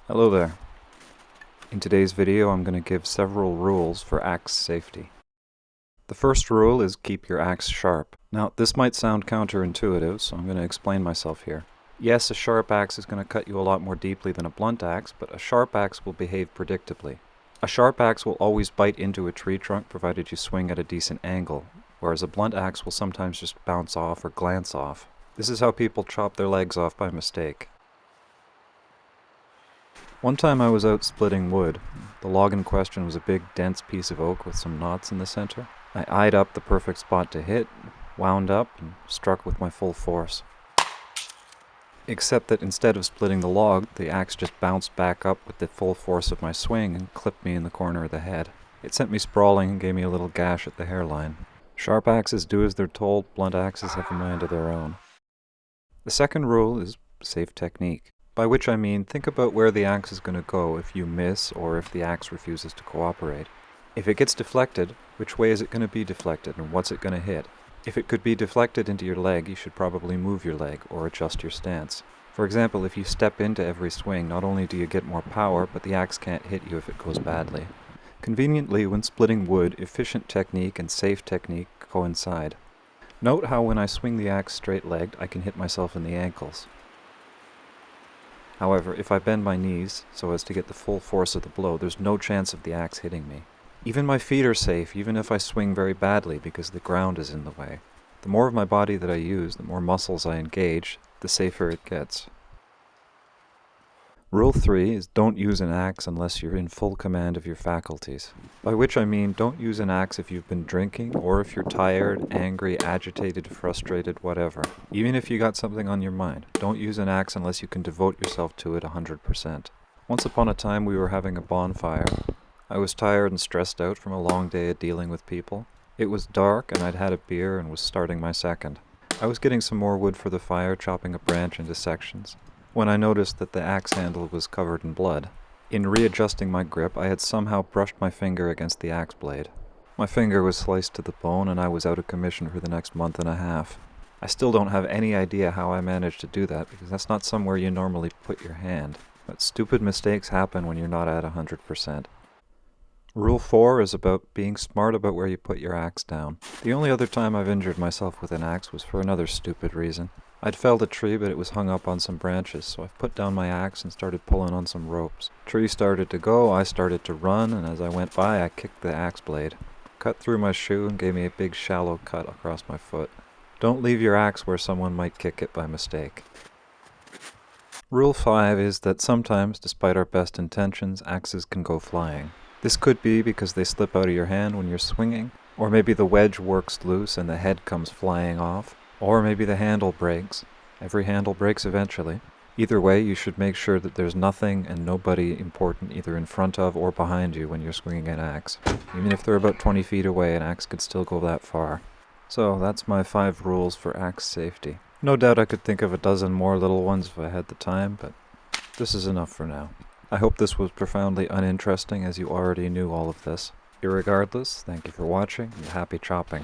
Hello there. In today's video I'm going to give several rules for axe safety. The first rule is keep your axe sharp. Now this might sound counterintuitive, so I'm going to explain myself here. Yes, a sharp axe is going to cut you a lot more deeply than a blunt axe, but a sharp axe will behave predictably. A sharp axe will always bite into a tree trunk provided you swing at a decent angle, whereas a blunt axe will sometimes just bounce off or glance off. This is how people chop their legs off by mistake. One time I was out splitting wood. The log in question was a big, dense piece of oak with some knots in the center. I eyed up the perfect spot to hit, wound up, and struck with my full force. Except that instead of splitting the log, the axe just bounced back up with the full force of my swing and clipped me in the corner of the head. It sent me sprawling and gave me a little gash at the hairline. Sharp axes do as they're told, blunt axes have a mind of their own. The second rule is safe technique. By which I mean, think about where the axe is going to go if you miss or if the axe refuses to cooperate. If it gets deflected, which way is it going to be deflected and what's it going to hit? If it could be deflected into your leg, you should probably move your leg or adjust your stance. For example, if you step into every swing, not only do you get more power, but the axe can't hit you if it goes badly. Conveniently, when splitting wood, efficient technique and safe technique coincide. Note how when I swing the axe straight-legged, I can hit myself in the ankles. However, if I bend my knees so as to get the full force of the blow, there's no chance of the axe hitting me. Even my feet are safe, even if I swing very badly because the ground is in the way. The more of my body that I use, the more muscles I engage, the safer it gets. Rule 3 is don't use an axe unless you're in full command of your faculties. By which I mean don't use an axe if you've been drinking or if you're tired, angry, agitated, frustrated, whatever. Even if you got something on your mind, don't use an axe unless you can devote yourself to it 100%. Once upon a time we were having a bonfire. I was tired and stressed out from a long day of dealing with people. It was dark and I'd had a beer and was starting my second. I was getting some more wood for the fire, chopping a branch into sections, when I noticed that the axe handle was covered in blood. In readjusting my grip, I had somehow brushed my finger against the axe blade. My finger was sliced to the bone and I was out of commission for the next month and a half. I still don't have any idea how I managed to do that because that's not somewhere you normally put your hand. But stupid mistakes happen when you're not at 100%. Rule 4 is about being smart about where you put your axe down. The only other time I've injured myself with an axe was for another stupid reason. I'd felled a tree, but it was hung up on some branches, so I put down my axe and started pulling on some ropes. Tree started to go, I started to run, and as I went by, I kicked the axe blade. Cut through my shoe and gave me a big shallow cut across my foot. Don't leave your axe where someone might kick it by mistake. Rule 5 is that sometimes, despite our best intentions, axes can go flying. This could be because they slip out of your hand when you're swinging, or maybe the wedge works loose and the head comes flying off. Or maybe the handle breaks. Every handle breaks eventually. Either way, you should make sure that there's nothing and nobody important either in front of or behind you when you're swinging an axe. Even if they're about 20 feet away, an axe could still go that far. So that's my 5 rules for axe safety. No doubt I could think of a dozen more little ones if I had the time, but this is enough for now. I hope this was profoundly uninteresting as you already knew all of this. Irregardless, thank you for watching and happy chopping.